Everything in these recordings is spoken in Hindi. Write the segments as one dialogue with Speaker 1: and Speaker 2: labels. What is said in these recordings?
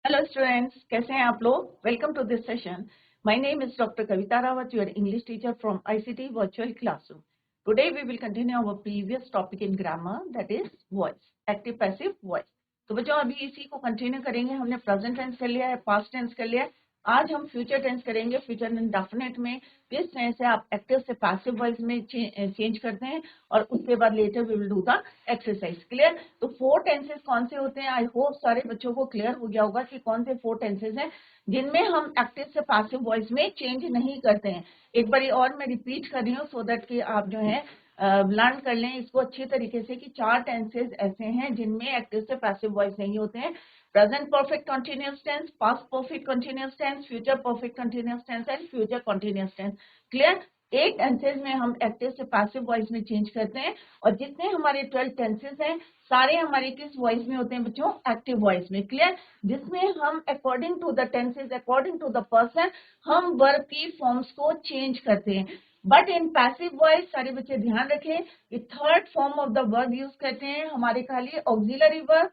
Speaker 1: हेलो स्टूडेंट्स, कैसे हैं आप लोग। Welcome to this session. My name is doctor Kavita Rawat, your English teacher from ICT virtual classroom. Today we will continue our previous topic in grammar, that is voice, active passive voice. तो बच्चों अभी इसी को कंटिन्यू करेंगे। हमने प्रेजेंट टेंस कर लिया है, पास्ट टेंस कर लिया है, आज हम फ्यूचर टेंस करेंगे। फ्यूचर इंडेफिनिट में किस तरह से आप एक्टिव से पैसिव वॉइस में चेंज करते हैं, और उसके बाद later we will do the exercise. Clear. तो 4 टेंसेस कौन से होते हैं, आई होप सारे बच्चों को क्लियर हो गया होगा कि कौन से 4 टेंसेस हैं जिनमें हम एक्टिव से पैसिव वॉइस में चेंज नहीं करते हैं। एक बारी और मैं रिपीट कर रही हूँ सो दैट कि आप जो है लर्न कर लें इसको अच्छी तरीके से कि 4 टेंसेस ऐसे हैं जिनमें एक्टिव से पैसिव वॉइस नहीं होते हैं। Present perfect continuous tense, past perfect continuous tense, future perfect continuous tense and future continuous tense. Clear. 8 tenses में हम एक्टिव से पैसिव वॉइस में चेंज करते हैं, और जितने हमारे 12 टेंसेस हैं सारे हमारे किस वॉइस में होते हैं बच्चों, एक्टिव वॉइस में। क्लियर। जिसमें हम according to the tenses, according to the person, हम वर्ब की फॉर्म्स को चेंज करते हैं। बट इन पैसिव वॉइस सारे बच्चे ध्यान रखें कि third form of the verb use करते हैं हमारे खाली ऑक्सिलरी वर्ब,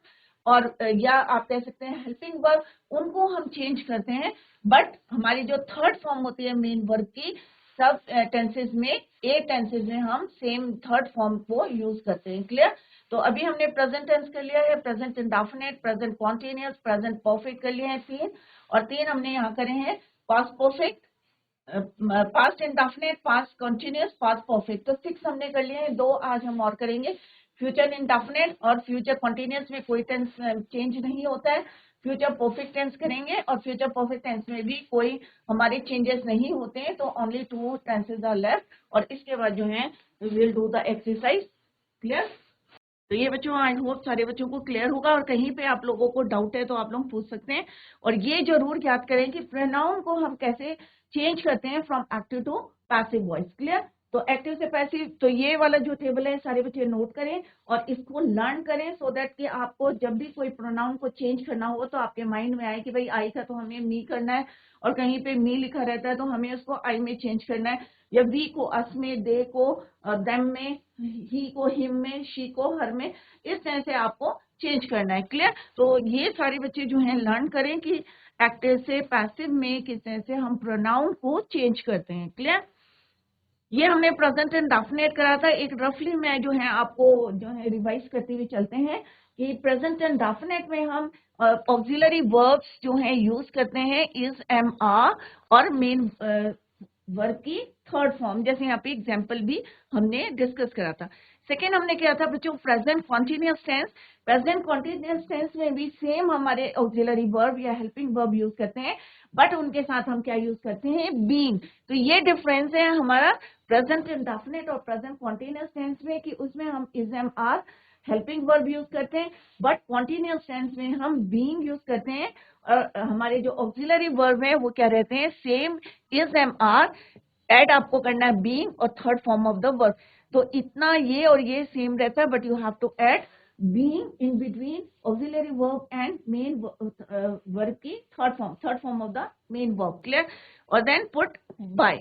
Speaker 1: और या आप कह सकते हैं हेल्पिंग वर्ब, उनको हम चेंज करते हैं। बट हमारी जो थर्ड फॉर्म होती है मेन वर्ब की, सब टेंसेस में 8 टेंसेस में हम सेम थर्ड फॉर्म को यूज करते हैं। क्लियर। तो अभी हमने प्रेजेंट टेंस कर लिया है, present indefinite, present continuous, present perfect कर लिए हैं 3, और 3 हमने यहाँ करे हैं past perfect, past indefinite, past continuous, past perfect. तो 6 हमने कर लिए हैं, 2 आज हम और करेंगे। फ्यूचर इंडेफिनिट और फ्यूचर कंटिन्यूअस में कोई टेंस चेंज नहीं होता है। फ्यूचर परफेक्ट टेंस करेंगे, और फ्यूचर परफेक्ट टेंस में भी कोई हमारे चेंजेस नहीं होते हैं। तो ओनली 2 टेंसेस आर लेफ्ट, और इसके बाद जो है we will do the exercise. Clear. तो ये बच्चों आई होप सारे बच्चों को क्लियर होगा, और कहीं पे आप लोगों को डाउट है तो आप लोग पूछ सकते हैं। और ये जरूर याद करें कि प्रोनाउन को हम कैसे चेंज करते हैं from active to passive voice. Clear. तो एक्टिव से पैसिव, तो ये वाला जो टेबल है सारे बच्चे नोट करें और इसको लर्न करें, सो दैट कि आपको जब भी कोई प्रोनाउन को चेंज करना हो तो आपके माइंड में आए कि भाई आई था तो हमें मी करना है, और कहीं पे मी लिखा रहता है तो हमें उसको आई में चेंज करना है, या वी को अस में, दे को देम में, ही को हिम में, शी को हर में, इस तरह से आपको चेंज करना है। क्लियर। तो ये सारे बच्चे जो हैं लर्न करें कि एक्टिव से पैसिव में किस तरह से हम प्रोनाउन को चेंज करते हैं। क्लियर। ये हमने प्रेजेंट इंडेफिनिट करा था। एक रफली मैं जो है आपको जो है रिवाइज करते हुए चलते हैं कि प्रेजेंट इंडेफिनिट में हम ऑक्सिलरी वर्ब्स जो है यूज करते हैं इज, एम, आर, और मेन वर्ब की थर्ड फॉर्म, जैसे यहाँ पे एग्जांपल भी हमने डिस्कस करा था। सेकेंड हमने किया था बच्चों present continuous tense. Present continuous tense में भी सेम हमारे ऑक्सिलरी वर्ब या हेल्पिंग वर्ब यूज करते हैं, बट उनके साथ हम क्या यूज करते हैं, बीइंग। तो ये डिफरेंस है हमारा प्रेजेंट इंडेफिनिट और प्रेजेंट कॉन्टिन्यूअस टेंस में, कि उसमें हम is, am, are helping verb use करते हैं, बट कॉन्टिन्यूअस टेंस में हम बीइंग यूज करते हैं, और हमारे जो ऑक्सिलरी वर्ब है वो क्या रहते हैं, same is, am, are, add आपको करना है बीइंग और third form of the verb. तो इतना ये और ये सेम रहता है, but you have to add being in between auxiliary verb and main verb की third form of the main verb. Clear. और then put by.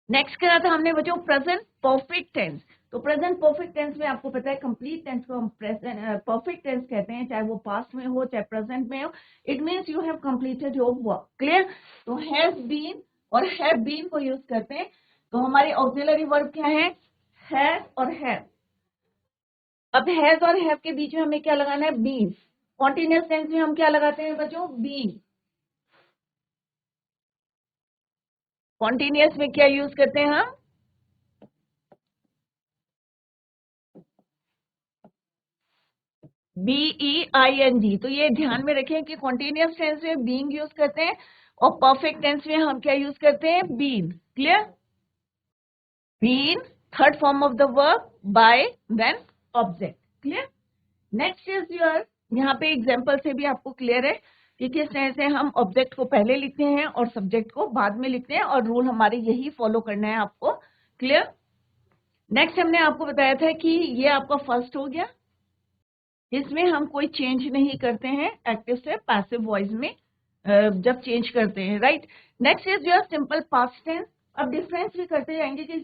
Speaker 1: नेक्स्ट करा था हमने बच्चों प्रेजेंट परफेक्ट टेंस। तो प्रेजेंट परफेक्ट टेंस में आपको पता है कंप्लीट टेंस को हम प्रेजेंट परफेक्ट टेंस कहते हैं, चाहे वो पास्ट में हो चाहे प्रेजेंट में हो। It means you have completed your work. Clear. तो हैव बीन और हैव बीन को यूज करते हैं। तो हमारी ऑक्सिलरी वर्ब क्या है, हैव और हैव। अब हैज और हैव के बीच में हमें क्या लगाना है, बीन। कॉन्टिन्यूअस टेंस में हम क्या लगाते हैं बच्चों, बीन। कॉन्टिन्यूअस में क्या यूज करते हैं हम, BEING। तो ये ध्यान में रखें कि कॉन्टिन्यूअस टेंस में बीइंग यूज करते हैं, और परफेक्ट टेंस में हम क्या यूज करते हैं, been. Clear. Been third form of the verb, by, then object. Clear. Next is your, यहाँ पे एग्जाम्पल से भी आपको क्लियर है कि किस तरह से हम ऑब्जेक्ट को पहले लिखते हैं और सब्जेक्ट को बाद में लिखते हैं, और रूल हमारे यही फॉलो करना है आपको। क्लियर। नेक्स्ट हमने आपको बताया था कि ये आपका फर्स्ट हो गया, इसमें हम कोई चेंज नहीं करते हैं एक्टिव से पैसिव वॉइस में जब चेंज करते हैं, right. Next is your simple past tense. अब डिफरेंस भी करते जाएंगे कि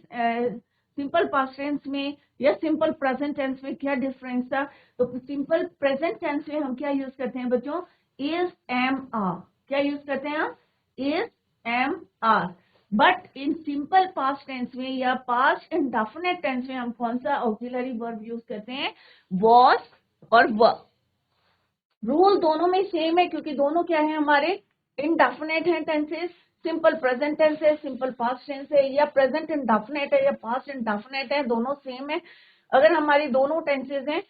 Speaker 1: सिंपल पास्ट टेंस में या सिंपल प्रेजेंट टेंस में क्या डिफरेंस था। तो सिंपल प्रेजेंट टेंस में हम क्या यूज करते हैं बच्चों, इज एम आर, क्या यूज करते हैं हम, is am are. But in simple past tense में या पास्ट इंडेफिनिट टेंस में हम कौन सा ऑक्सिलरी वर्ब यूज करते हैं, वॉज और वर। रूल दोनों में सेम है क्योंकि दोनों क्या है हमारे इंडेफिनिट है टेंसेस, सिंपल प्रेजेंट टेंस है, सिंपल पास्ट टेंस है, या प्रेजेंट इंडेफिनिट है या पास्ट इंडेफिनिट है, दोनों सेम है। अगर हमारी दोनों टेंसेस हैं,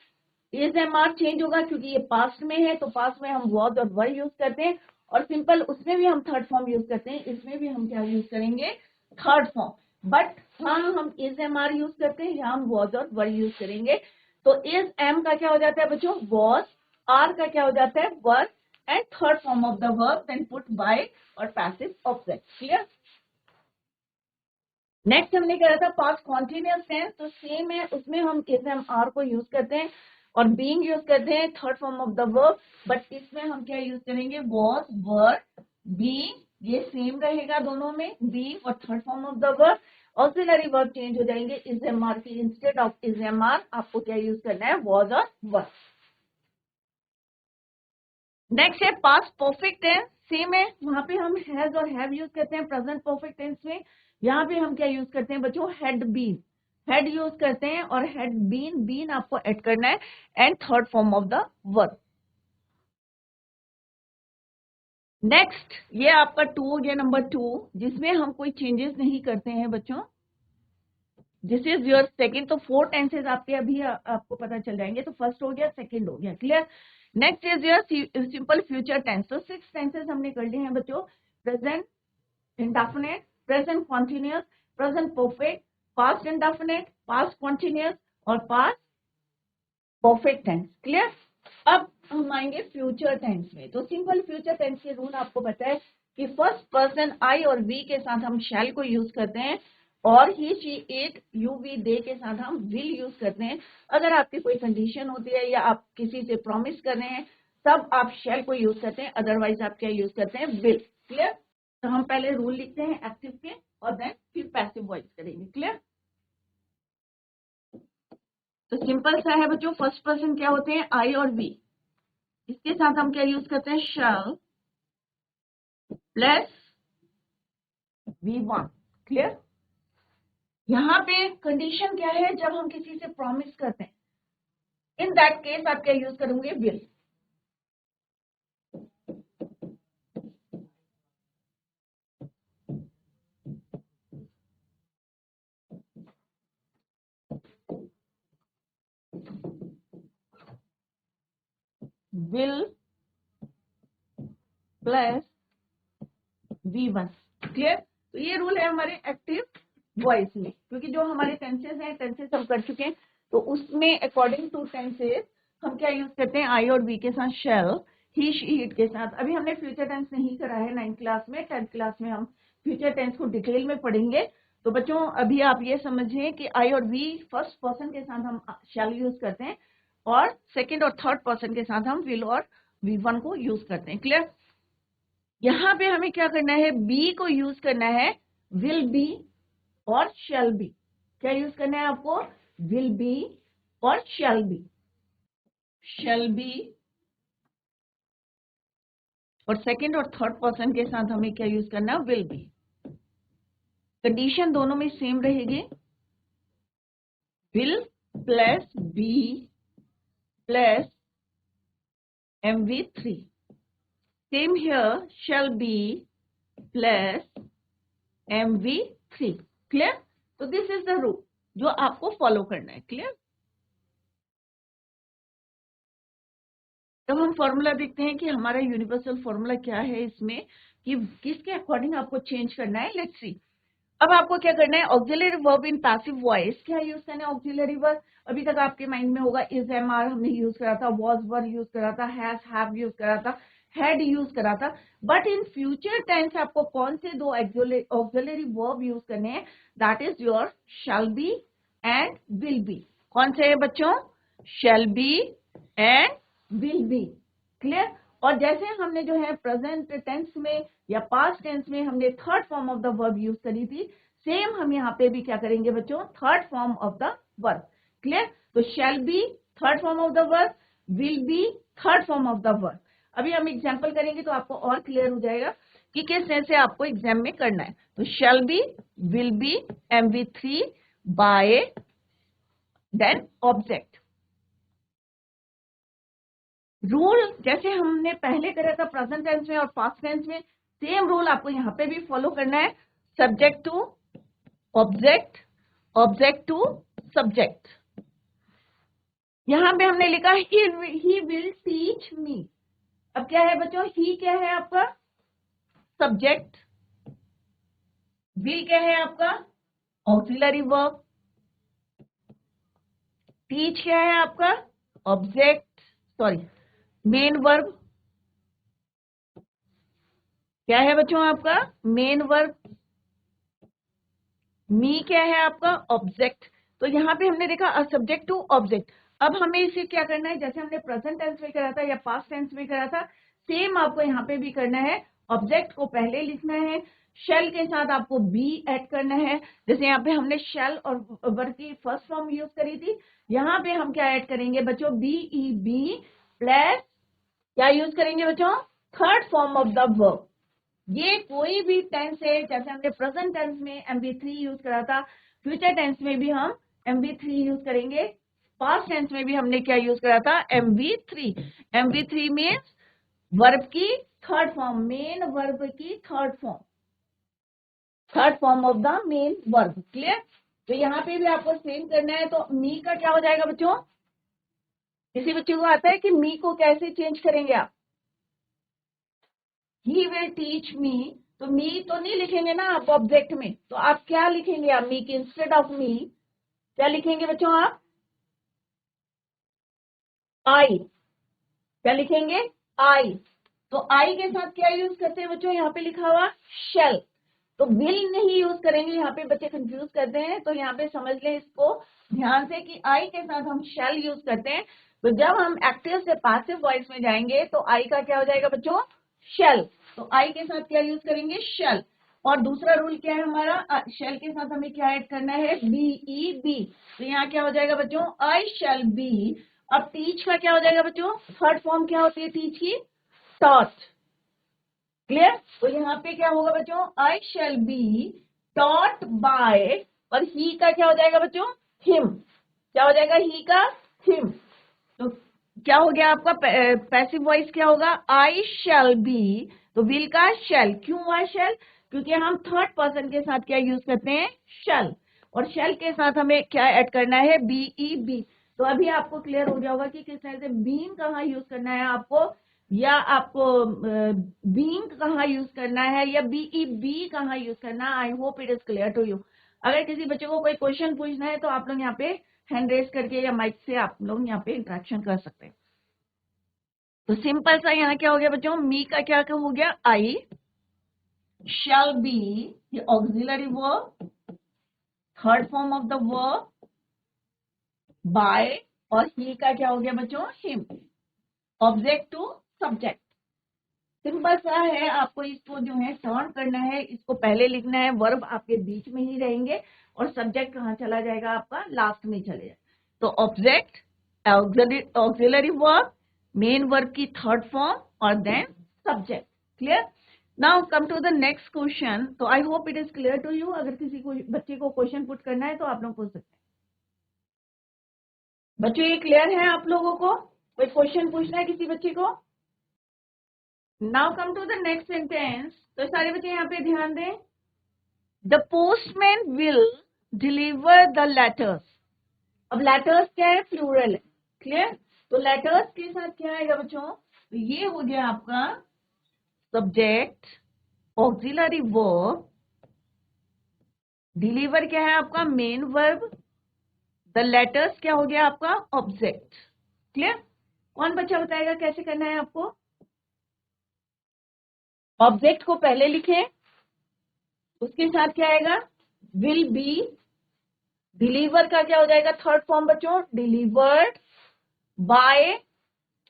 Speaker 1: इज एम आर चेंज होगा क्योंकि ये पास्ट में है, तो पास्ट में हम वॉज और वर यूज करते हैं, और सिंपल उसमें भी हम थर्ड फॉर्म यूज करते हैं, इसमें भी हम क्या यूज करेंगे, थर्ड फॉर्म। बट हाँ, हम इज एम आर यूज करते हैं, यहाँ हम वॉज और वर यूज करेंगे। तो इज एम का क्या हो जाता है बच्चों, वॉज, आर का क्या हो जाता है, were, and third form of the verb then put by और पैसिव ऑब्जेक्ट। क्लियर। नेक्स्ट हमने कहा था पास्ट कॉन्टिन्यूअस टेंस, तो सेम है, उसमें हम इज एम आर को यूज करते हैं और बीइंग यूज करते हैं third form of the verb, but इसमें हम क्या यूज करेंगे, वॉज, वर, बीइंग, ये सेम रहेगा दोनों में, बीइंग और third form of the verb. Auxiliary verb change हो जाएंगे, इज एम आर की instead of is am are आपको क्या यूज करना है, वॉज और वर। नेक्स्ट है पास्ट परफेक्ट टेंस, सेम है, वहां पे हम हैज और हैव यूज करते हैं प्रेजेंट परफेक्ट टेंस में। यहाँ पे हम क्या यूज करते हैं बच्चों, हैड बीन, हैड यूज करते हैं और हैड बीन, बीन आपको ऐड करना है, and third form of the verb. Next ये आपका 2 हो गया, नंबर 2, जिसमें हम कोई चेंजेस नहीं करते हैं बच्चों। दिस इज योर सेकेंड, तो 4 टेंसेज आपके अभी आपको पता चल जाएंगे, तो फर्स्ट हो गया, सेकेंड हो गया, clear. Next is your simple future tense, तो 6 टेंसेज हमने कर लिए हैं बच्चों, present indefinite, present continuous, present perfect, past indefinite, past continuous और पास्ट परफेक्ट टेंस, क्लियर। अब हम आएंगे फ्यूचर टेंस में, तो सिंपल फ्यूचर टेंस के रूल आपको पता है कि फर्स्ट पर्सन आई और वी के साथ हम शैल को यूज करते हैं, और ही, शी, इट, यू, वी, दे के साथ हम विल यूज करते हैं। अगर आपकी कोई कंडीशन होती है या आप किसी से प्रॉमिस कर रहे हैं तब आप शैल को यूज करते हैं, अदरवाइज आप क्या यूज करते हैं, विल, क्लियर। तो हम पहले रूल लिखते हैं एक्टिव के और देन फिर पैसिव वॉइस करेंगे, क्लियर। तो सिंपल सा है बच्चों, फर्स्ट पर्सन क्या होते हैं, आई और वी, इसके साथ हम क्या यूज करते हैं, shall plus V one, clear. यहाँ पे कंडीशन क्या है, जब हम किसी से प्रॉमिस करते हैं, इन दैट केस आप क्या यूज करेंगे, will. Will plus V one, clear. तो ये रूल है हमारे एक्टिव वॉइस में, क्योंकि जो हमारे टेंसेस हैं, टेंसेस हम कर चुके हैं, तो उसमें अकॉर्डिंग टू टेंसेस हम क्या यूज करते हैं, आई और वी के साथ शैल, ही, शी, इट के साथ। अभी हमने फ्यूचर टेंस नहीं करा है 9th क्लास में, 10th क्लास में हम फ्यूचर टेंस को डिटेल में पढ़ेंगे। तो बच्चों अभी आप ये समझिए कि आई और वी फर्स्ट पर्सन के साथ हम शैल यूज करते हैं, और सेकेंड और थर्ड पर्सन के साथ हम विल और वी वन को यूज करते हैं, क्लियर। यहाँ पे हमें क्या करना है, बी को यूज करना है विल बी और शैल बी। क्या यूज करना है आपको, विल बी और शैल बी, शैल बी, और सेकंड और थर्ड पर्सन के साथ हमें क्या यूज करना है, विल बी। कंडीशन दोनों में सेम रहेगी, will plus be plus MV3, same here, shall be plus MV3, clear. तो दिस इज द रूल जो आपको फॉलो करना है, क्लियर। तब हम फॉर्मूला देखते हैं कि हमारा यूनिवर्सल फॉर्मूला क्या है इसमें, कि किसके अकॉर्डिंग आपको चेंज करना है, लेट्स सी। अब आपको क्या करना है, auxiliary verb in passive voice, क्या यूज करना है ऑक्सिलरी वर्ब। अभी तक आपके माइंड में होगा इज एम आर हमने यूज करा था, वॉज वर यूज करा था, हैज हैव यूज करा था, हैड यूज करा था। बट इन फ्यूचर टेंस आपको कौन से 2 ऑक्सिलरी वर्ब यूज करने हैं, that is your shall be and will be. कौन से है बच्चों, shall be and will be, clear. और जैसे हमने जो है प्रेजेंट टेंस में या पास्ट टेंस में हमने third form of the verb use करी थी, सेम हम यहाँ पे भी क्या करेंगे बच्चों, third form of the verb, clear. तो shall be third form of the verb, will be third form of the verb. अभी हम एग्जाम्पल करेंगे तो आपको और क्लियर हो जाएगा कि किस तरह से आपको एग्जाम में करना है। तो shall be, will be, MV3, by, then object. Rule जैसे हमने पहले करा था प्रेजेंट टेंस में और पास्ट टेंस में, सेम रूल आपको यहाँ पे भी फॉलो करना है। Subject to object, object to subject. यहां पे हमने लिखा ही विल टीच मी। अब क्या है बच्चों, ही क्या है आपका सब्जेक्ट, विल क्या है आपका ऑक्सिलरी वर्ब, टीच क्या है आपका ऑब्जेक्ट, सॉरी मेन वर्ब क्या है बच्चों आपका मेन वर्ब, मी क्या है आपका ऑब्जेक्ट। तो यहाँ पे हमने देखा सब्जेक्ट टू ऑब्जेक्ट। अब हमें इसे क्या करना है, जैसे हमने प्रेजेंट टेंस में करा था या पास्ट टेंस में करा था, सेम आपको यहाँ पे भी करना है। ऑब्जेक्ट को पहले लिखना है, शेल के साथ आपको बी ऐड करना है। जैसे यहाँ पे हमने शेल और वर्ब की फर्स्ट फॉर्म यूज करी थी, यहाँ पे हम क्या ऐड करेंगे बच्चों, BEB प्लस क्या यूज करेंगे बच्चों, third form of the verb. ये कोई भी टेंस है, जैसे हमने प्रेजेंट टेंस में MV3 यूज करा था, फ्यूचर टेंस में भी हम MV3 यूज करेंगे, पास्ट टेंस में भी हमने क्या यूज करा था MV3। MV3 मीन्स वर्ब की थर्ड फॉर्म, मेन वर्ब की third form, third form of the main verb. Clear. तो यहाँ पे भी आपको सेम करना है। तो मी का क्या हो जाएगा बच्चों, किसी बच्चे को आता है कि मी को कैसे चेंज करेंगे आप, ही विल टीच मी, तो मी तो नहीं लिखेंगे ना आप ऑब्जेक्ट में, तो आप क्या लिखेंगे, आप मी के इंस्टेड ऑफ मी क्या लिखेंगे बच्चों, आप आई, क्या लिखेंगे आई। तो आई के साथ क्या यूज करते हैं बच्चों, यहाँ पे लिखा हुआ शेल, तो विल नहीं यूज करेंगे, यहाँ पे बच्चे कंफ्यूज करते हैं। तो यहाँ पे समझ लें इसको ध्यान से कि आई के साथ हम शेल यूज करते हैं। तो जब हम एक्टिव से पैसिव वॉइस में जाएंगे तो आई का क्या हो जाएगा बच्चों, शेल। तो आई के साथ क्या यूज करेंगे, शेल। और दूसरा रूल क्या है हमारा, शेल के साथ हमें क्या ऐड करना है, BEB। तो यहाँ क्या हो जाएगा बच्चों, आई शेल बी। अब टीच का क्या हो जाएगा बच्चों, थर्ड फॉर्म क्या होती है टीच की, टॉट। क्लियर। तो यहाँ पे क्या होगा बच्चों, आई शेल बी टॉट बाय, और ही का क्या हो जाएगा बच्चों, हिम। क्या हो जाएगा, ही का हिम। तो क्या हो गया आपका पैसिव वॉइस क्या होगा, आई शेल बी। तो विल का शेल, क्यों हुआ शेल, क्योंकि हम थर्ड पर्सन के साथ क्या यूज करते हैं, शेल। और शेल के साथ हमें क्या ऐड करना है, BEB। तो अभी आपको क्लियर हो गया होगा कि किस तरह से बीइंग कहाँ यूज करना है आपको, या आपको बीइंग कहाँ यूज करना है, या BEB कहाँ यूज करना है। I hope it is clear to you. अगर किसी बच्चे को कोई क्वेश्चन पूछना है तो आप लोग यहाँ पे हैंड रेस करके या माइक से आप लोग यहाँ पे इंटरेक्शन कर सकते हैं। तो सिंपल सा यहाँ क्या हो गया बच्चों, मी का क्या हो गया, आई शैल बी, ये auxiliary verb, third form of the verb by, और ही का क्या हो गया बच्चों, him, object to subject. Simple सा है, आपको इसको जो है टर्न करना है, इसको पहले लिखना है, वर्ब आपके बीच में ही रहेंगे और सब्जेक्ट कहाँ चला जाएगा आपका, लास्ट में चले जाए। तो object, auxiliary verb, main verb की थर्ड फॉर्म, और then subject. Clear. Now come to the next question. तो I hope it is clear to you. अगर किसी को बच्चे को क्वेश्चन पुट करना है तो आप लोग पूछ सकते हैं। बच्चों ये क्लियर है आप लोगों को, कोई क्वेश्चन पूछना है किसी बच्चे को। Now come to the next sentence. तो सारे बच्चे यहाँ पे ध्यान दें। The postman will deliver the letters. अब लेटर्स क्या है, प्लूरल है। क्लियर। तो लेटर्स के साथ क्या आएगा बच्चों, तो ये हो गया आपका सब्जेक्ट, ऑक्सिलरी वर्ब, डिलीवर क्या है आपका मेन वर्ब, द लेटर्स क्या हो गया आपका ऑब्जेक्ट। क्लियर। कौन बच्चा बताएगा कैसे करना है आपको, ऑब्जेक्ट को पहले लिखें, उसके साथ क्या आएगा, विल बी, डिलीवर का क्या हो जाएगा थर्ड फॉर्म बच्चों, डिलीवर्ड बाय,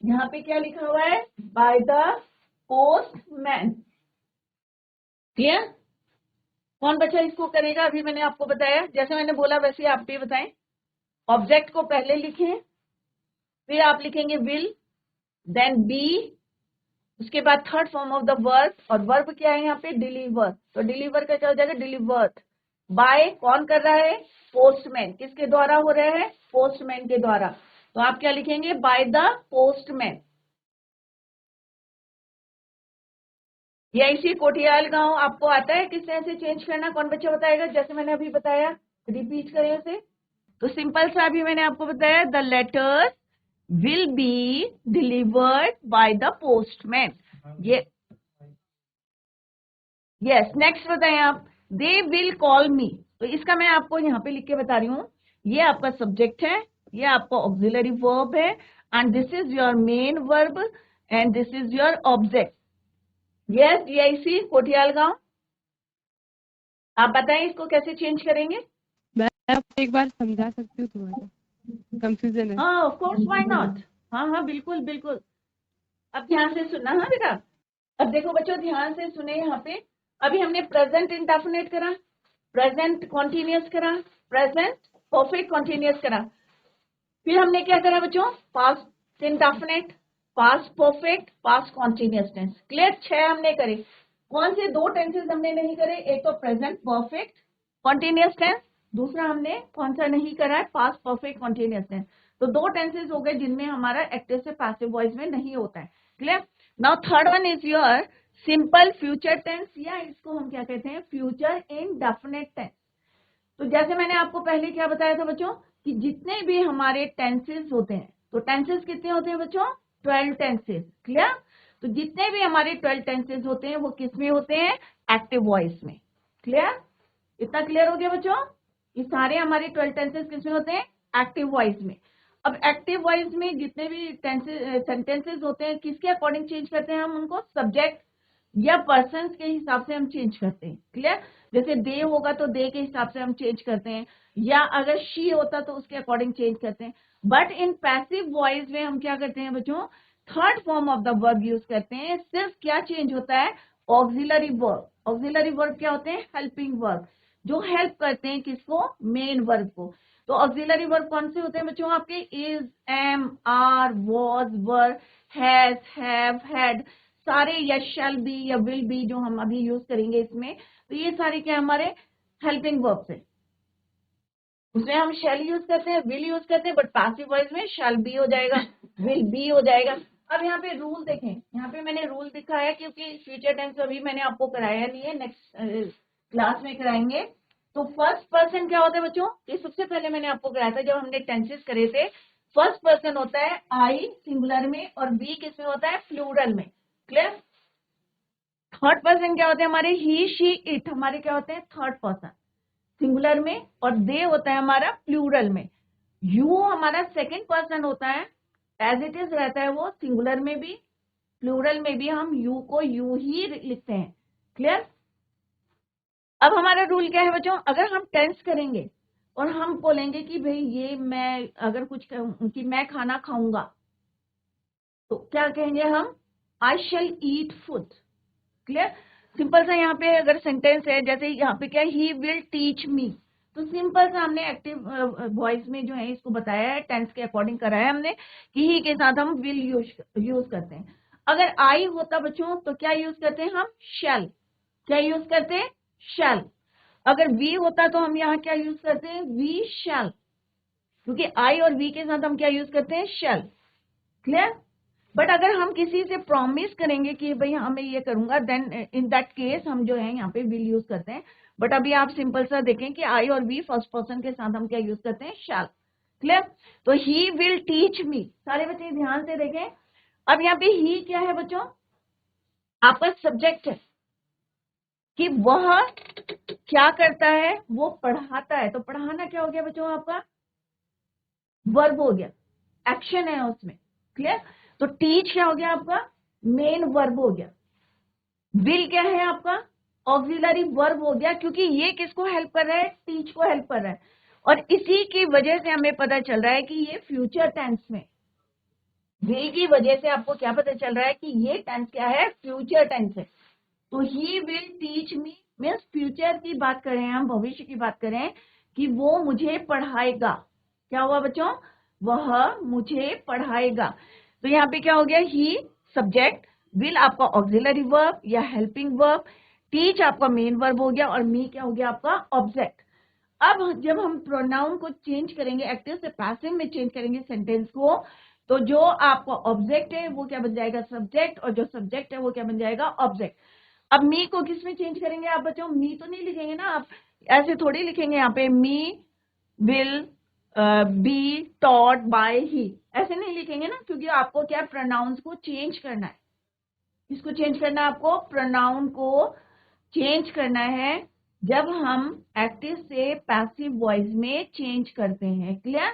Speaker 1: यहाँ पे क्या लिखा हुआ है, बाय द पोस्टमैन। क्लियर। कौन बच्चा इसको करेगा, अभी मैंने आपको बताया, जैसे मैंने बोला वैसे आप भी बताएं। ऑब्जेक्ट को पहले लिखें, फिर आप लिखेंगे विल, देन बी, उसके बाद third form of the verb, और वर्ब क्या है यहाँ पे, डिलीवर। तो डिलीवर का क्या हो जाएगा, डिलीवर्ड बाय, कौन कर रहा है, पोस्टमैन। किसके द्वारा हो रहा है, पोस्टमैन के द्वारा। तो आप क्या लिखेंगे, बाय द पोस्टमैन। या इसी कोठियाल गांव आपको आता है किस तरह से चेंज करना, कौन बच्चा बताएगा, जैसे मैंने अभी बताया, रिपीट करें उसे। तो सिंपल सा अभी मैंने आपको बताया, the letters will be delivered by the postman. ये यस, नेक्स्ट बताएं आप, दे विल कॉल मी। तो इसका मैं आपको यहाँ पे लिख के बता रही हूँ, ये आपका सब्जेक्ट है, ये आपका ऑक्सिलरी वर्ब है, and this is your main verb, and this is your object. Yes, GIC Kothiyal गांव, आप बताएं इसको कैसे चेंज करेंगे।
Speaker 2: मैं आपको एक बार समझा सकती हूँ, तुम्हारा कंफ्यूजन है।
Speaker 1: हाँ ऑफ कोर्स, व्हाई नॉट। हाँ हाँ बिल्कुल बिल्कुल, अब ध्यान से सुनना। हाँ बेटा, अब देखो बच्चों ध्यान से सुने यहाँ पे। अभी हमने प्रेजेंट इंडेफिनिट करा, प्रेजेंट कॉन्टिन्यूअस करा, प्रेजेंट परफेक्ट कॉन्टिन्यूअस करा, फिर हमने क्या करा बच्चों, past indefinite, past perfect, past continuous tense. Clear, 6 हमने करे। कौन से 2 टेंसेस हमने नहीं करे, एक तो प्रेजेंट परफेक्ट कॉन्टिन्यूअस टेंस, दूसरा हमने कौन सा नहीं करा है, पास्ट परफेक्ट कॉन्टिन्यूअस टेंस। तो 2 टेंसेस हो गए जिनमें हमारा एक्टिव से पैसिव वॉइस में नहीं होता है। Clear, now third one is your simple future tense, या इसको हम क्या कहते हैं, फ्यूचर इंडेफिनिट टेंस। तो जैसे मैंने आपको पहले क्या बताया था बच्चों, कि जितने भी हमारे टेंसेस होते हैं, तो टेंसेस कितने होते हैं बच्चों, 12 टेंसेस। क्लियर, तो जितने भी हमारे 12 टेंसेस होते हैं वो किस में होते हैं, एक्टिव वॉइस में। क्लियर, इतना क्लियर हो गया बच्चों, ये सारे हमारे 12 टेंसेस किस में होते हैं, एक्टिव वॉइस में। अब एक्टिव वॉइस में जितने भी सेंटेंसेस होते हैं, किसके अकॉर्डिंग चेंज करते हैं हम उनको, सब्जेक्ट या पर्सन के हिसाब से हम चेंज करते हैं। क्लियर, जैसे दे होगा तो दे के हिसाब से हम चेंज करते हैं, या अगर शी होता तो उसके अकॉर्डिंग चेंज करते हैं। बट इन पैसिव वॉइस में हम क्या करते हैं बच्चों, third form of the verb use करते हैं। सिर्फ क्या चेंज होता है, ऑक्सिलरी वर्ब। ऑक्सिलरी वर्ब क्या होते हैं, हेल्पिंग वर्ब, जो हेल्प करते हैं किसको, मेन वर्ब को। तो ऑक्सिलरी वर्ब कौन से होते हैं बच्चों आपके, is, am, are, was, were, has, have, had, सारे, या शैल बी या विल बी जो हम अभी यूज करेंगे इसमें। तो ये सारे क्या हमारे हेल्पिंग वर्ब्स है। उसमें हम शैल यूज करते हैं, विल यूज करते हैं, बट पैसिव वॉइस में शैल बी हो जाएगा, विल बी हो जाएगा। अब यहाँ पे रूल देखें, यहाँ पे मैंने रूल दिखाया क्योंकि फ्यूचर टेंस अभी मैंने आपको कराया नहीं है, नेक्स्ट क्लास में कराएंगे। तो फर्स्ट पर्सन क्या होता है बच्चों, ये सबसे पहले मैंने आपको कराया था जब हमने टेंसेस करे थे। फर्स्ट पर्सन होता है आई सिंगुलर में, और बी किस में होता है, प्लूरल में। क्लियर, थर्ड पर्सन क्या होते हैं हमारे, ही, शी, इट, हमारे क्या होते हैं थर्ड पर्सन सिंगुलर में, और दे होता है हमारा प्लूरल में। यू हमारा सेकंड पर्सन होता है, एज इट इज रहता है वो, सिंगुलर में भी प्लूरल में भी हम यू को यू ही लिखते हैं। क्लियर, अब हमारा रूल क्या है बच्चों, अगर हम टेंस करेंगे और हम बोलेंगे कि भाई ये मैं अगर कुछ कहूं कि मैं खाना खाऊंगा, तो क्या कहेंगे हम, I shall eat food. Clear, simple सा यहाँ पे अगर सेंटेंस है, जैसे यहाँ पे क्या, ही विल टीच मी, तो सिंपल सा हमने एक्टिव वॉइस में जो है इसको बताया है, टेंस के अकॉर्डिंग कराया है हमने, कि ही के साथ हम विल यूज करते हैं। अगर आई होता बच्चों तो क्या यूज करते हैं हम, शैल। क्या यूज करते हैं, शैल। अगर वी होता तो हम यहाँ क्या यूज करते हैं, वी शैल, क्योंकि आई और वी के साथ हम क्या यूज करते हैं, शैल। क्लियर, बट अगर हम किसी से प्रॉमिस करेंगे कि भाई हाँ मैं ये करूंगा, देन इन दैट केस हम जो है यहाँ पे विल यूज करते हैं। बट अभी आप सिंपल सा देखें कि आई और वी फर्स्ट पर्सन के साथ हम क्या यूज करते हैं, शैल। क्लियर, तो ही विल टीच मी, सारे बच्चे ध्यान से देखें। अब यहाँ पे ही क्या है बच्चों, आपका सब्जेक्ट है, कि वह क्या करता है, वो पढ़ाता है। तो पढ़ाना क्या हो गया बच्चों आपका, वर्ब हो गया, एक्शन है उसमें। क्लियर, तो टीच क्या हो गया आपका, मेन वर्ब हो गया। विल क्या है आपका, ऑक्सिलरी वर्ब हो गया, क्योंकि ये किसको हेल्प कर रहा है, टीच को हेल्प कर रहा है। और इसी की वजह से हमें पता चल रहा है कि ये फ्यूचर टेंस में, विल की वजह से आपको क्या पता चल रहा है कि ये टेंस क्या है, फ्यूचर टेंस है। तो he will teach me means future की बात करें, हम भविष्य की बात करें कि वो मुझे पढ़ाएगा। क्या हुआ बच्चों, वह मुझे पढ़ाएगा। तो यहाँ पे क्या हो गया, ही सब्जेक्ट, विल आपका ऑक्सिलरी वर्ब या हेल्पिंग वर्ब, टीच आपका मेन वर्ब हो गया और मी क्या हो गया आपका ऑब्जेक्ट। अब जब हम प्रोनाउन को चेंज करेंगे, एक्टिव से पैसिव में चेंज करेंगे सेंटेंस को, तो जो आपका ऑब्जेक्ट है वो क्या बन जाएगा सब्जेक्ट, और जो सब्जेक्ट है वो क्या बन जाएगा ऑब्जेक्ट। अब मी को किस में चेंज करेंगे आप बच्चों? मी तो नहीं लिखेंगे ना, आप ऐसे थोड़ी लिखेंगे यहाँ पे me will be taught by he, ऐसे नहीं लिखेंगे ना, क्योंकि आपको क्या प्रोनाउंस को चेंज करना है। किसको चेंज करना है आपको? प्रोनाउन को चेंज करना है जब हम एक्टिव से पैसिव वॉइस में चेंज करते हैं। क्लियर?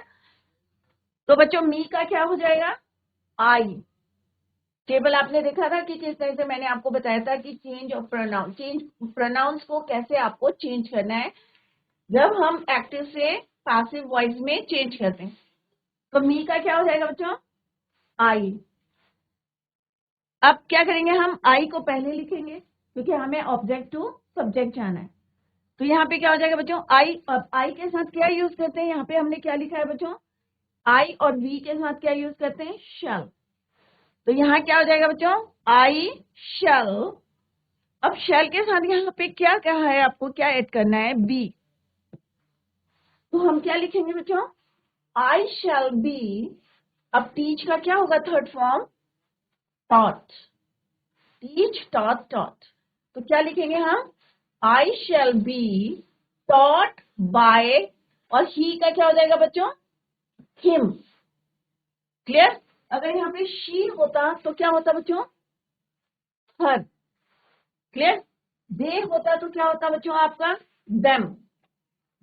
Speaker 1: तो बच्चों मी का क्या हो जाएगा? आई। टेबल आपने देखा था कि किस तरह से मैंने आपको बताया था कि change of pronoun, change pronouns को कैसे आपको चेंज करना है जब हम एक्टिव से पैसिव वॉइस में चेंज करते हैं। तो मी का क्या हो जाएगा बच्चों? आई। अब क्या करेंगे हम? आई को पहले लिखेंगे क्योंकि हमें ऑब्जेक्ट टू सब्जेक्ट जाना है। तो यहाँ पे क्या हो जाएगा बच्चों? आई। अब आई के साथ क्या यूज करते हैं? यहाँ पे हमने क्या लिखा है बच्चों? आई, और वी के साथ क्या यूज करते हैं? शैल। तो यहाँ क्या हो जाएगा बच्चों? आई शैल। अब शैल के साथ यहाँ पे क्या कहा है आपको, क्या ऐड करना है? बी। तो हम क्या लिखेंगे बच्चों? I shall B. अब टीच का क्या होगा third form? Taught. Teach taught taught. तो क्या लिखेंगे हम? आई शैल बी टॉट बाय, और ही का क्या हो जाएगा बच्चों? हिम। क्लियर? अगर यहाँ पे शी होता तो क्या होता बच्चों? हर। क्लियर? दे होता तो क्या होता बच्चों आपका? देम।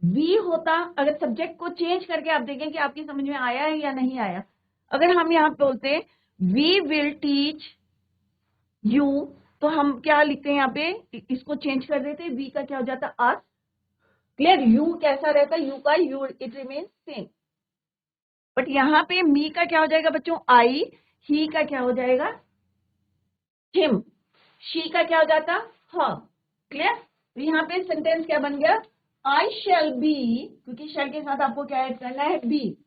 Speaker 1: वी होता, अगर सब्जेक्ट को चेंज करके आप देखें कि आपकी समझ में आया है या नहीं आया। अगर हम यहाँ पे बोलते वी विल टीच यू, तो हम क्या लिखते हैं यहाँ पे? इसको चेंज कर देते, वी का क्या हो जाता? अस। क्लियर? यू कैसा रहता? यू का you, it remain same. But यहाँ पे मी का क्या हो जाएगा बच्चों? आई। ही का क्या हो जाएगा? हिम। शी का क्या हो जाता? हाँ। क्लियर? तो यहाँ पे सेंटेंस क्या बन गया? आई शैल बी, क्योंकि शैल के साथ आपको क्या ऐड करना है? Be.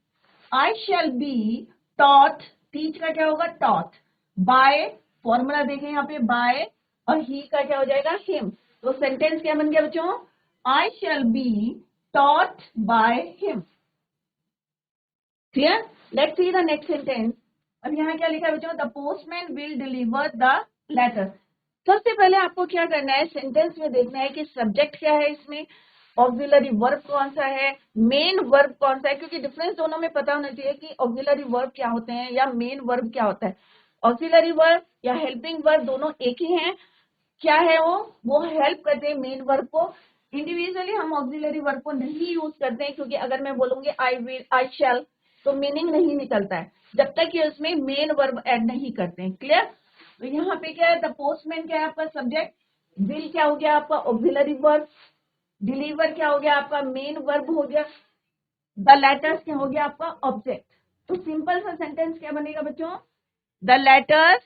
Speaker 1: I shall be taught, teach का क्या होगा? टॉट बाय, फॉर्मूला देखें यहाँ पे बाय, और ही का क्या हो जाएगा? हिम। तो सेंटेंस क्या बन गया बच्चों? I shall be taught by him. Clear? Let's see the next sentence. अब यहाँ क्या लिखा है बच्चों? The postman will deliver the letter. सबसे पहले आपको क्या करना है? सेंटेंस में देखना है कि सब्जेक्ट क्या है, इसमें ऑक्सिलरी वर्ब कौन सा है, मेन वर्ब कौन सा है, क्योंकि डिफरेंस दोनों में पता होना चाहिए कि ऑक्सिलरी वर्ब क्या होते हैं या मेन वर्ब क्या होता है। ऑक्सिलरी वर्ब या हेल्पिंग वर्ब दोनों एक ही हैं। क्या है वो हेल्प करते हैं मेन वर्ब को। इंडिविजुअली हम ऑक्सिलरी वर्ब को नहीं यूज करते हैं, क्योंकि अगर मैं बोलूंगी आई विल, आई शैल, तो मीनिंग नहीं निकलता है जब तक कि उसमें मेन वर्ब ऐड नहीं करते हैं। क्लियर? तो यहाँ पे क्या है? द पोस्टमैन क्या है आपका सब्जेक्ट, विल क्या हो गया आपका ऑक्सिलरी वर्ब, डिलीवर क्या हो गया आपका मेन वर्ब हो गया, द लेटर्स क्या हो गया आपका ऑब्जेक्ट। तो सिंपल सा सेंटेंस क्या बनेगा बच्चों? द लेटर्स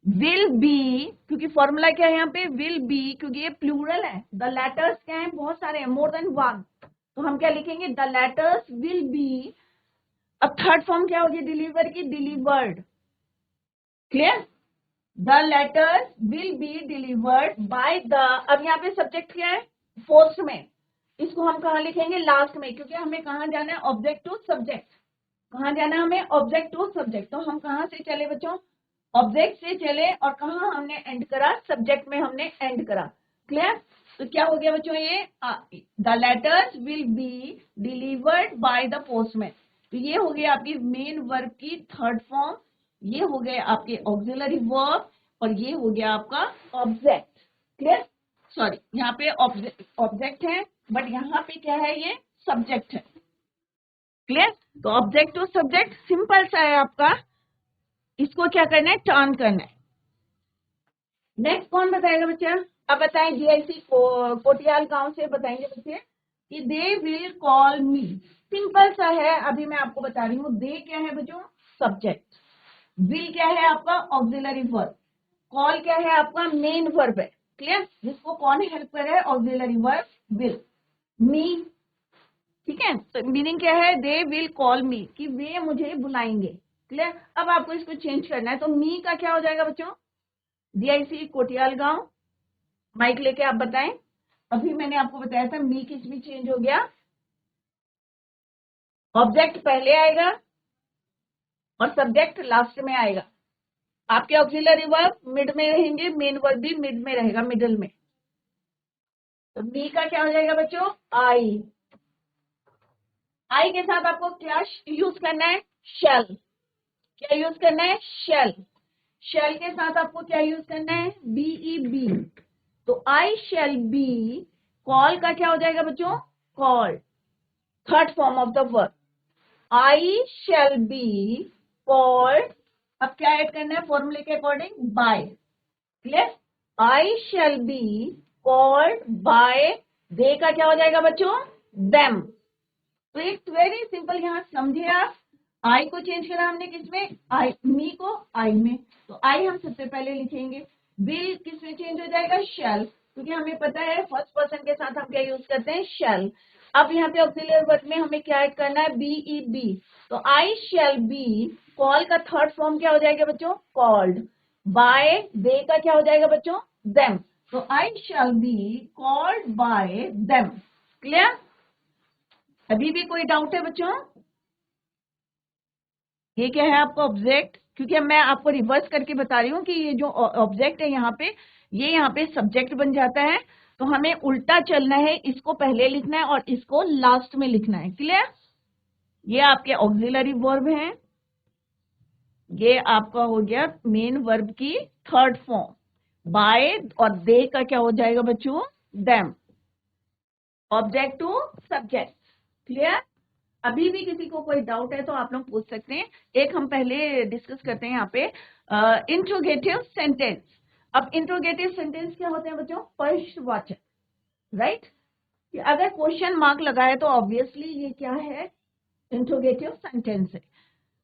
Speaker 1: विल बी, क्योंकि फॉर्मूला क्या है यहाँ पे? विल बी, क्योंकि ये प्लूरल है। द लेटर्स क्या है? बहुत सारे हैं, मोर देन वन। तो हम क्या लिखेंगे? The letters will be. अब थर्ड फॉर्म क्या होगी डिलीवर की? Delivered. Clear? The letters will be delivered by the, अब यहाँ पे सब्जेक्ट क्या है? पोस्ट में। इसको हम कहाँ लिखेंगे? लास्ट में, क्योंकि हमें कहाँ जाना है? Object to subject. कहाँ जाना है हमें? Object to subject. तो हम कहाँ से चले बच्चों? ऑब्जेक्ट से चले, और कहाँ हमने एंड करा? सब्जेक्ट में हमने एंड करा। क्लियर? तो क्या हो गया बच्चों ये? The letters will be delivered by the postman. तो ये हो गया आपकी मेन वर्ब की थर्ड फॉर्म, ये हो गए आपके ऑक्सिलरी वर्ब, और ये हो गया आपका ऑब्जेक्ट। क्लियर? सॉरी, यहाँ पे ऑब्जेक्ट है, बट यहाँ पे क्या है? ये सब्जेक्ट है। क्लियर? तो ऑब्जेक्ट टू सब्जेक्ट सिंपल सा है आपका, इसको क्या करना है? टर्न करना है। नेक्स्ट कौन बताएगा बच्चा? अब बताएं, जीआईसी कोटियाल गांव से बताएंगे बच्चे कि they will call me. Simple सा है, अभी मैं आपको बता रही हूँ। दे क्या है बच्चों? सब्जेक्ट। विल क्या है आपका? Auxiliary verb. कॉल क्या है आपका? मेन वर्ब है। क्लियर? जिसको कौन हेल्प कर रहा है? Auxiliary verb will. मी, ठीक है? तो मीनिंग क्या है? दे विल कॉल मी, कि वे मुझे बुलाएंगे। क्लियर? अब आपको इसको चेंज करना है, तो मी का क्या हो जाएगा बच्चों? DIC कोटियाल गांव। माइक लेके आप बताएं। अभी मैंने आपको बताया था मी किस में चेंज हो गया, ऑब्जेक्ट पहले आएगा और सब्जेक्ट लास्ट में आएगा। आपके ऑक्सिलरी वर्ब मिड में रहेंगे, मेन वर्ब भी मिड में रहेगा, मिडिल में। तो मी का क्या हो जाएगा बच्चों, आई। आई के साथ आपको क्या यूज करना है, शेल। क्या यूज करना है, शेल। शेल के साथ आपको क्या यूज करना है, BEB। तो आई शेल बी, कॉल का क्या हो जाएगा बच्चों, call, third form of the verb. I shall be called, अब क्या ऐड करना है फॉर्मूले के according, by. Clear, I shall be called by, they का क्या हो जाएगा बच्चों, देम। तो इट्स वेरी सिंपल, यहां समझिए आप। आई को चेंज करा हमने किसमें, आई, मी को आई में। तो आई हम सबसे पहले लिखेंगे। विल किस में चेंज हो जाएगा, शेल, क्योंकि हमें पता है फर्स्ट पर्सन के साथ हम क्या यूज करते हैं, शेल। अब यहाँ पे ऑक्सिलरी वर्ब में हमें क्या ऐड करना है, BEB। तो आई शेल बी, कॉल का थर्ड फॉर्म क्या हो जाएगा बच्चों, कॉल्ड। बाय, दे का क्या हो जाएगा बच्चों, देम। तो आई shall be called bye them. Clear, अभी भी कोई डाउट है बच्चों? ये क्या है आपका ऑब्जेक्ट, क्योंकि अब मैं आपको रिवर्स करके बता रही हूँ कि ये जो ऑब्जेक्ट है यहाँ पे, ये यहाँ पे सब्जेक्ट बन जाता है। तो हमें उल्टा चलना है, इसको पहले लिखना है और इसको लास्ट में लिखना है। क्लियर, ये आपके ऑक्सिलरी वर्ब हैं, ये आपका हो गया मेन वर्ब की थर्ड फॉर्म। बाय और दे का क्या हो जाएगा बच्चों, them, object to subject. Clear, अभी भी किसी को कोई डाउट है तो आप लोग पूछ सकते हैं। एक हम पहले डिस्कस करते हैं यहाँ पे इंट्रोगेटिव सेंटेंस। अब इंट्रोगेटिव सेंटेंस क्या होते हैं बच्चों, प्रश्नवाचक, राइट। अगर क्वेश्चन मार्क लगा है तो ऑब्वियसली ये क्या है, इंट्रोगेटिव सेंटेंस है।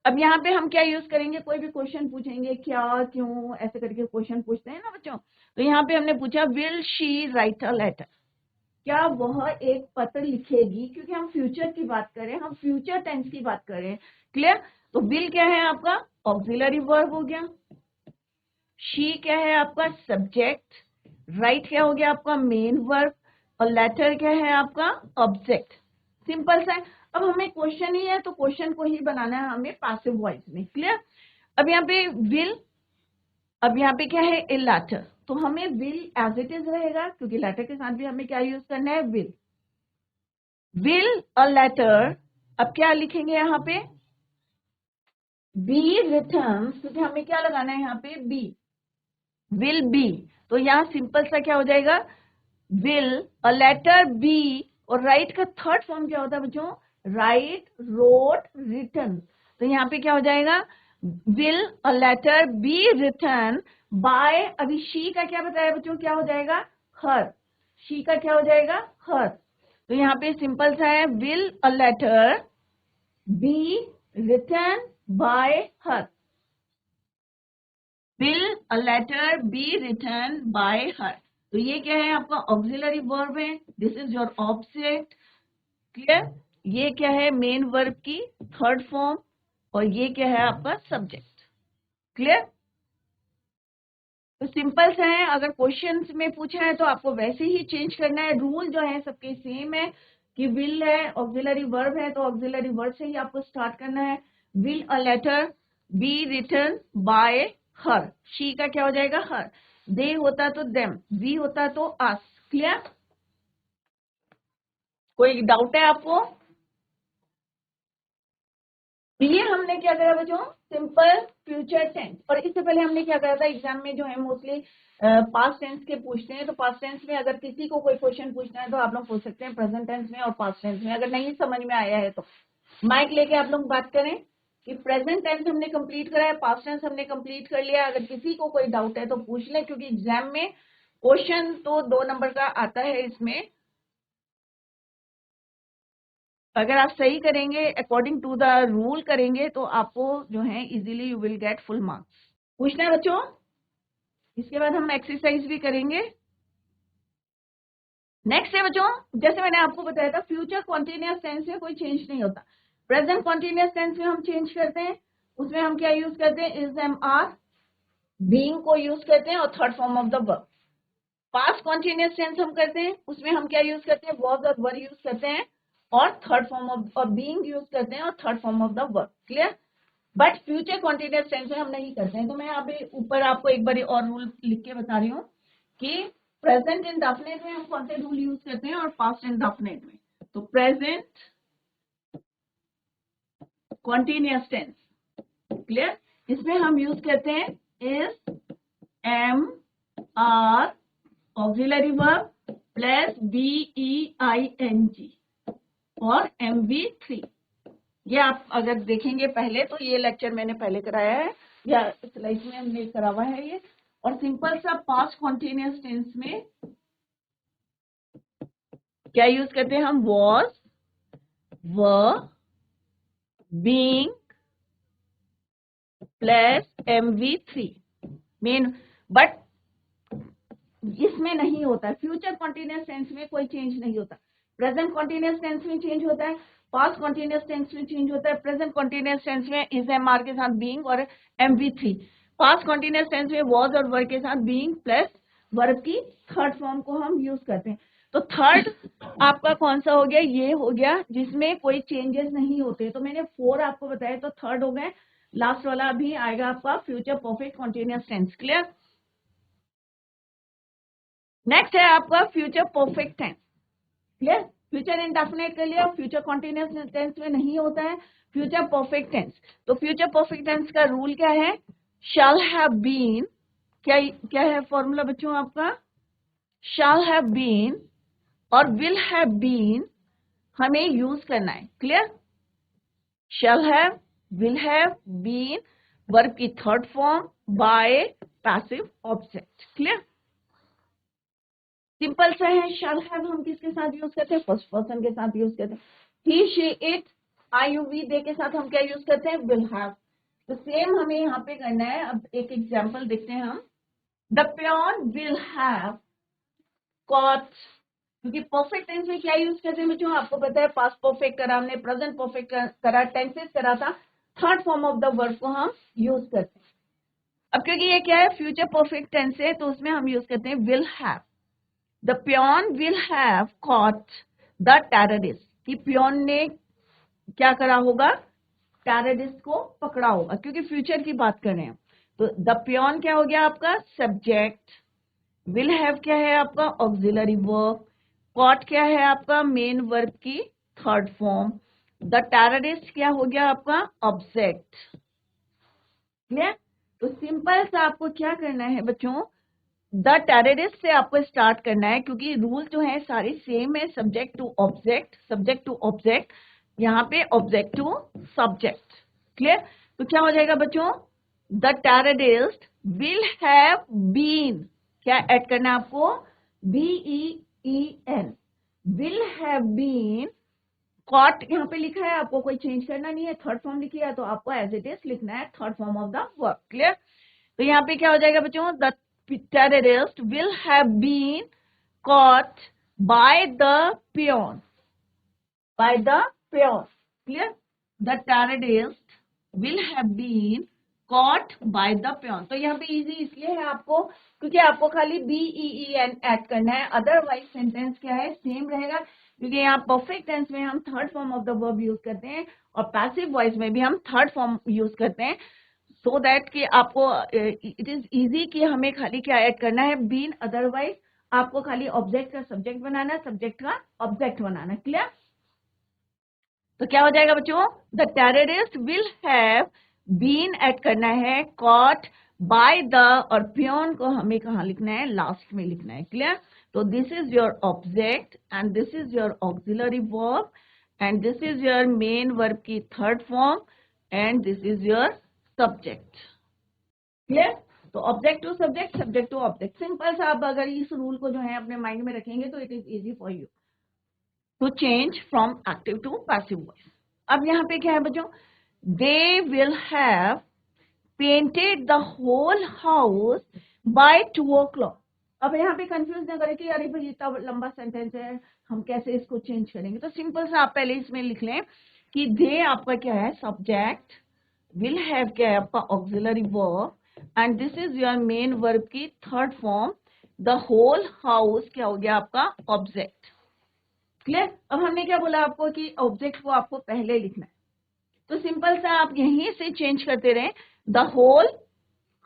Speaker 1: अब यहाँ पे हम क्या यूज करेंगे, कोई भी क्वेश्चन पूछेंगे, क्या, क्यों, ऐसे करके क्वेश्चन पूछते हैं ना बच्चों। तो यहाँ पे हमने पूछा will she write a letter, क्या वह एक पत्र लिखेगी, क्योंकि हम फ्यूचर की बात करें, हम फ्यूचर टेंस की बात करें। क्लियर, तो विल क्या है आपका ऑक्सिलरी वर्ब हो गया, शी क्या है आपका सब्जेक्ट, राइट क्या हो गया आपका मेन वर्ब, और लेटर क्या है आपका ऑब्जेक्ट। सिंपल सा है। अब हमें क्वेश्चन ही है तो क्वेश्चन को ही बनाना है हमें पैसिव वॉइस में। क्लियर, अब यहाँ पे विल, अब यहाँ पे क्या है ए लेटर, तो हमें विल एज इट इज रहेगा, क्योंकि लेटर के साथ भी हमें क्या यूज करना है, विल। विल अ लेटर, अब क्या लिखेंगे यहाँ पे, बी रिटर्न, क्योंकि हमें क्या लगाना है यहाँ पे, बी, विल बी। तो यहाँ सिंपल सा क्या हो जाएगा, विल अ लेटर बी, और राइट का थर्ड फॉर्म क्या होता है बच्चों, राइट, रोट, रिटर्न। तो यहाँ पे क्या हो जाएगा, will a letter be written by, अभी शी का क्या बताया बच्चों, क्या हो जाएगा, हर, शी का क्या हो जाएगा, हर। तो यहाँ पे सिंपल सा है, will a letter be written by her, will a letter be written by her. तो ये क्या है आपका ऑक्सिलरी वर्ब है, this is your object. Clear, ये क्या है मेन वर्ब की थर्ड फॉर्म, और ये क्या है आपका सब्जेक्ट। क्लियर, तो सिंपल सा है। अगर क्वेश्चंस में पूछा है तो आपको वैसे ही चेंज करना है, रूल जो है सबके सेम है कि विल है, ऑक्सिलरी वर्ब है, तो ऑक्सिलरी वर्ब से ही आपको स्टार्ट करना है। Will a letter be written by her, she का क्या हो जाएगा, हर, दे होता तो देम, वी होता तो अस। क्लियर, कोई डाउट है आपको? ये हमने क्या करा बच्चों, सिंपल फ्यूचर टेंस। और इससे पहले हमने क्या करा था, एग्जाम में जो है मोस्टली पास्ट टेंस के पूछते हैं। तो पास्ट टेंस में अगर किसी को कोई क्वेश्चन पूछना है तो आप लोग पूछ सकते हैं प्रेजेंट टेंस में और पास्ट टेंस में। अगर नहीं समझ में आया है तो माइक लेके आप लोग बात करें कि प्रेजेंट टेंस हमने कंप्लीट करा है, पास्ट टेंस हमने कंप्लीट कर लिया। अगर किसी को कोई डाउट है तो पूछ ले, क्योंकि एग्जाम में क्वेश्चन तो 2 नंबर का आता है इसमें। अगर आप सही करेंगे, अकॉर्डिंग टू द रूल करेंगे, तो आपको जो है easily you will get full marks. पूछना है बच्चों, इसके बाद हम एक्सरसाइज भी करेंगे। नेक्स्ट है बच्चों, जैसे मैंने आपको बताया था फ्यूचर कॉन्टिन्यूअस टेंस में कोई चेंज नहीं होता। प्रेजेंट कॉन्टिन्यूअस टेंस में हम चेंज करते हैं, उसमें हम क्या यूज करते हैं, इज, एम, आर, बीइंग को यूज करते हैं और third form of the verb. Past continuous tense हम करते हैं, उसमें हम क्या यूज करते हैं, वॉज और वर यूज करते हैं और थर्ड फॉर्म ऑफ और बीइंग यूज करते हैं और third form of the verb. Clear? But future continuous tense में हम नहीं करते हैं। तो मैं अभी ऊपर आपको एक बार और रूल लिख के बता रही हूँ कि प्रेजेंट इंडेफिनिट में हम कौन से रूल यूज करते हैं और पास्ट इंडेफिनिट में। तो प्रेजेंट कॉन्टिन्यूअस टेंस, क्लियर, इसमें हम यूज करते हैं is, am, are, auxiliary verb plus BEING और MV3। ये आप अगर देखेंगे पहले तो ये लेक्चर मैंने पहले कराया है या स्लाइड में हमने करा हुआ है ये। और सिंपल सा पास्ट कॉन्टिन्यूअस टेंस में क्या यूज करते हैं हम, was, were, being plus MV3 main. But इसमें नहीं होता है, फ्यूचर कॉन्टिन्यूअस टेंस में कोई चेंज नहीं होता। प्रेजेंट कॉन्टिन्यूअस टेंस में चेंज होता है, पास्ट कॉन्टिन्यूअस टेंस में चेंज होता है, प्रेजेंट कॉन्टिन्यूअस टेंस में इज, एम, आर के साथ बीइंग और MV3। पास्ट कॉन्टिन्यूअस टेंस में वॉज और वर के साथ बीइंग प्लस वर्ब की थर्ड फॉर्म को हम यूज करते हैं। तो थर्ड आपका कौन सा हो गया, ये हो गया जिसमें कोई चेंजेस नहीं होते। तो मैंने 4 आपको बताया, तो थर्ड हो गए। लास्ट वाला अभी आएगा आपका future perfect continuous tense. Clear? Next है आपका future perfect tense. Clear? Future indefinite के लिए फ्यूचर कॉन्टिन्यूअस टेंस में नहीं होता है, फ्यूचर परफेक्ट टेंस। तो फ्यूचर परफेक्ट टेंस का रूल क्या है, शैल हैव बीन, क्या है फॉर्मूला बच्चों आपका, शैल हैव बीन और विल हैव बीन हमें यूज करना है। Clear? Shall have, will have, been, verb की third form by passive object. Clear? Simple सा है। शैल हैव हम किसके साथ यूज करते हैं, फर्स्ट पर्सन के साथ यूज करते हैं। ही, शी, इट, IUV दे के साथ हम क्या यूज करते हैं, विल हैव। तो सेम हमें यहाँ पे करना है। अब एक एग्जांपल देखते हैं हम। The peon will have caught, क्योंकि परफेक्ट टेंस में क्या यूज करते हैं बच्चों, आपको पता है पास्ट परफेक्ट करा हमने, प्रेजेंट परफेक्ट करा, टेंसेस करा था, third form of the verb को हम यूज करते हैं। अब क्योंकि ये क्या है, फ्यूचर परफेक्ट टेंस है, तो उसमें हम यूज करते हैं will have. The peon will have caught the terrorist, कि पियोन ने क्या करा होगा, टेररिस्ट को पकड़ा होगा, क्योंकि फ्यूचर की बात कर रहे हैं। तो द पियोन क्या हो गया आपका सब्जेक्ट, विल हैव क्या है आपका ऑक्सिलरी वर्ब, कॉट क्या है आपका मेन वर्ब की थर्ड फॉर्म, द टेररिस्ट क्या हो गया आपका ऑब्जेक्ट। क्लियर? तो सिंपल सा आपको क्या करना है बच्चों, द टेररिस्ट से आपको स्टार्ट करना है, क्योंकि रूल जो है सारे सेम है, subject to object, subject to object, यहाँ पे ऑब्जेक्ट टू सब्जेक्ट। क्लियर? तो क्या हो जाएगा बच्चों, the terrorist will have been, क्या ऐड करना है आपको, BEEN, will have been caught, यहाँ पे लिखा है, आपको कोई चेंज करना नहीं है, थर्ड फॉर्म लिखी है तो आपको एज इट इज लिखना है third form of the verb. Clear? तो यहाँ पे क्या हो जाएगा बच्चों, the terrorist will have been caught by the peon, by the peon. Clear? The terrorist will have been caught by the peon. तो यहाँ पे इजी इसलिए है आपको, क्योंकि आपको खाली BEEN ऐड करना है, अदरवाइज सेंटेंस क्या है सेम रहेगा, क्योंकि यहाँ परफेक्ट टेंस में हम third form of the verb use करते हैं और पैसिव वॉइस में भी हम थर्ड फॉर्म यूज करते हैं, सो दैट कि आपको इट इज इजी कि हमें खाली क्या ऐड करना है, बीन, अदरवाइज आपको खाली ऑब्जेक्ट का सब्जेक्ट बनाना है, सब्जेक्ट का ऑब्जेक्ट बनाना है। क्लियर? तो क्या हो जाएगा बच्चों, the terrorist will have been add करना है, कॉट बाय द, और पियोन को हमें कहाँ लिखना है, लास्ट में लिखना है। क्लियर? तो this is your object and this is your auxiliary verb and this is your main verb की third form and this is your subject. Clear? तो object to subject, subject to object, simple सा। आप अगर इस रूल को जो है अपने माइंड में रखेंगे तो it is easy for you to change from active to passive voice. अब यहाँ पे क्या है बच्चों, they will have painted the whole house by 2 o'clock। अब यहाँ पे कंफ्यूज ना करें कि अरे भाई इतना लंबा सेंटेंस है, हम कैसे इसको चेंज करेंगे। तो सिंपल सा आप पहले इसमें लिख लें कि दे आपका क्या है सब्जेक्ट, विल हैव क्या है आपका auxiliary verb, and this is your main verb की third form. The whole house क्या हो गया आपका ऑब्जेक्ट। क्लियर। अब हमने क्या बोला आपको कि ऑब्जेक्ट को आपको पहले लिखना है, तो सिंपल सा आप यहीं से चेंज करते रहे। द होल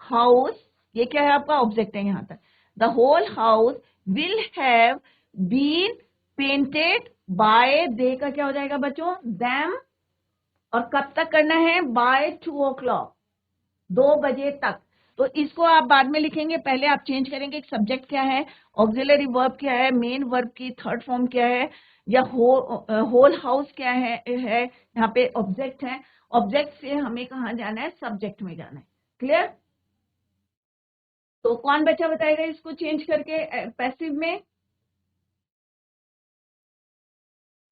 Speaker 1: हाउस, ये क्या है आपका ऑब्जेक्ट है यहां तक। The whole house will have been painted by, they का क्या हो जाएगा बच्चों, देम। और कब तक करना है, बाय 2 o'clock, 2 बजे तक। तो इसको आप बाद में लिखेंगे, पहले आप चेंज करेंगे सब्जेक्ट क्या है, ऑक्सिलरी वर्ब क्या है, मेन वर्ब की थर्ड फॉर्म क्या है, या होल हाउस क्या है यहाँ पे ऑब्जेक्ट है। ऑब्जेक्ट से हमें कहाँ जाना है, सब्जेक्ट में जाना है। क्लियर। तो कौन बच्चा बताएगा इसको चेंज करके पैसिव में।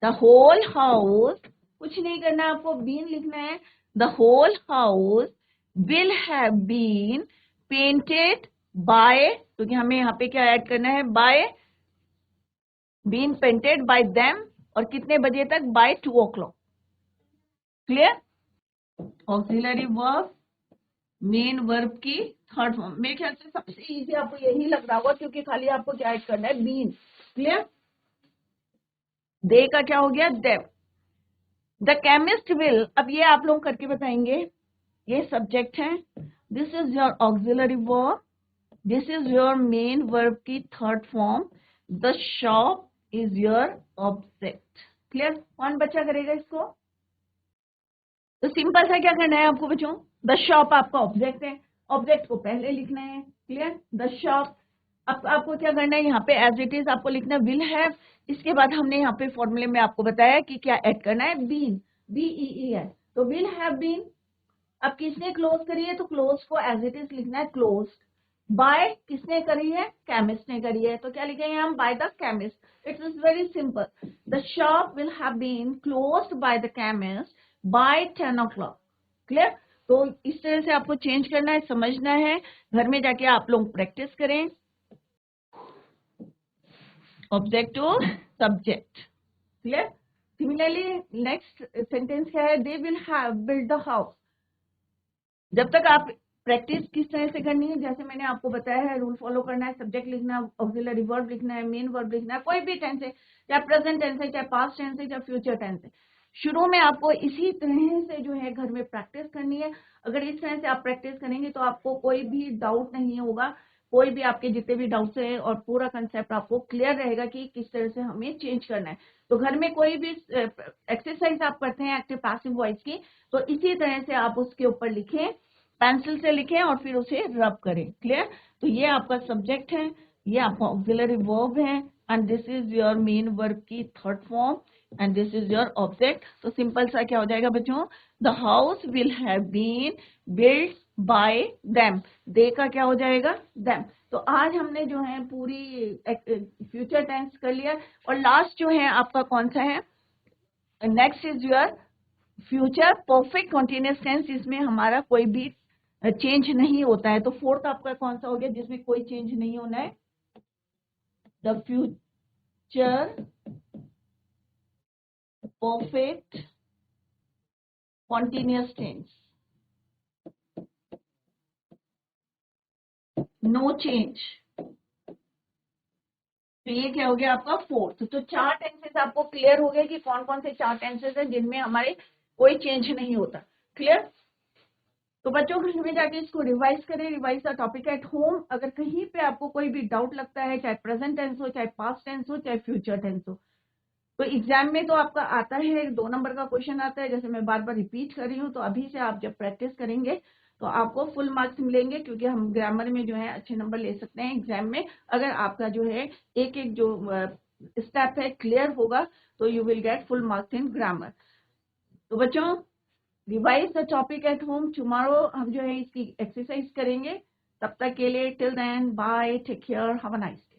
Speaker 1: द होल हाउस, कुछ नहीं करना आपको, बीन लिखना है। The whole house will have been painted by, क्योंकि हमें यहाँ पे क्या ऐड करना है, by, been painted by them. और कितने बजे तक, by 2 o'clock। Clear. Auxiliary verb main verb की थर्ड फॉर्म। मेरे ख्याल से सबसे इजी आपको यही लग रहा होगा, क्योंकि खाली आपको क्या ऐड करना है, बीन। क्लियर। दे का क्या हो गया, देम। द केमिस्ट विल, अब ये आप लोग करके बताएंगे, ये सब्जेक्ट है, this is your auxiliary verb, this is your main verb की third form, the shop is your object. Clear. कौन बच्चा करेगा इसको। तो सिंपल सा क्या करना है आपको बच्चों, द शॉप आपका ऑब्जेक्ट है, ऑब्जेक्ट को पहले लिखना है। क्लियर। द शॉप, अब आपको क्या करना है, यहाँ पे एज इट इज आपको लिखना है विल हैव। इसके बाद हमने यहाँ पे फॉर्मूले में आपको बताया कि क्या ऐड करना है, बीन, बीई है, तो विल हैव बीन। अब किसने क्लोज करी है, तो क्लोज को एज इट इज लिखना है क्लोज। बाय किसने करी है, केमिस्ट ने करी है, तो क्या लिखेंगे हम, by the chemist. It is very simple. The shop will have been closed by the chemist by 10 o'clock। Clear. तो इस तरह से आपको चेंज करना है, समझना है, घर में जाके आप लोग प्रैक्टिस करें। Object to subject. Clear. Similarly next sentence क्या है, they will have build the house. जब तक आप प्रैक्टिस किस तरह से करनी है, जैसे मैंने आपको बताया है, रूल फॉलो करना है, सब्जेक्ट लिखना, ऑक्सिलरी वर्ब लिखना है, मेन वर्ब लिखना है, कोई भी टेंस है, चाहे प्रेजेंट टेंस है, चाहे पास्ट टेंस है, चाहे फ्यूचर टेंस है। शुरू में आपको इसी तरह से जो है घर में प्रैक्टिस करनी है। अगर इस तरह से आप प्रैक्टिस करेंगे तो आपको कोई भी डाउट नहीं होगा, कोई भी आपके जितने भी डाउट्स हैं, और पूरा कंसेप्ट आपको क्लियर रहेगा कि किस तरह से हमें चेंज करना है। तो घर में कोई भी एक्सरसाइज आप करते हैं एक्टिव पैसिव वॉइस की, तो इसी तरह से आप उसके ऊपर लिखें, पेंसिल से लिखें और फिर उसे रब करें। क्लियर। तो ये आपका सब्जेक्ट है, ये आपका ऑक्सिलरी वर्ब है, and this is your main verb की third form, and this is your object. तो सिंपल सा क्या हो जाएगा बच्चों, the house will have been built by them. They का क्या हो जाएगा, देम। तो आज हमने जो है पूरी फ्यूचर टेंस कर लिया, और लास्ट जो है आपका कौन सा है, next is your future perfect continuous tense. इसमें हमारा कोई भी चेंज नहीं होता है। तो फोर्थ आपका कौन सा हो गया जिसमें कोई चेंज नहीं होना है, the future perfect continuous tense, no change. तो ये क्या हो गया आपका फोर्थ। तो 4 टेंसेस आपको क्लियर हो गए कि कौन कौन से 4 टेंसेस हैं जिनमें हमारे कोई चेंज नहीं होता। क्लियर। तो बच्चों घर में जाके इसको रिवाइज करें, revise the topic at home. अगर कहीं पे आपको कोई भी डाउट लगता है, चाहे प्रेजेंट टेंस हो, चाहे पास्ट टेंस हो, चाहे फ्यूचर टेंस हो, तो एग्जाम में तो आपका आता है 2 नंबर का क्वेश्चन आता है, जैसे मैं बार बार रिपीट कर रही हूँ। तो अभी से आप जब प्रैक्टिस करेंगे तो आपको फुल मार्क्स मिलेंगे, क्योंकि हम ग्रामर में जो है अच्छे नंबर ले सकते हैं एग्जाम में। अगर आपका जो है एक एक जो स्टेप है क्लियर होगा, तो you will get full marks in grammar. तो बच्चों revise the topic at home. Tomorrow हम जो है इसकी एक्सरसाइज करेंगे। तब तक के लिए till then bye, take care, have a nice day.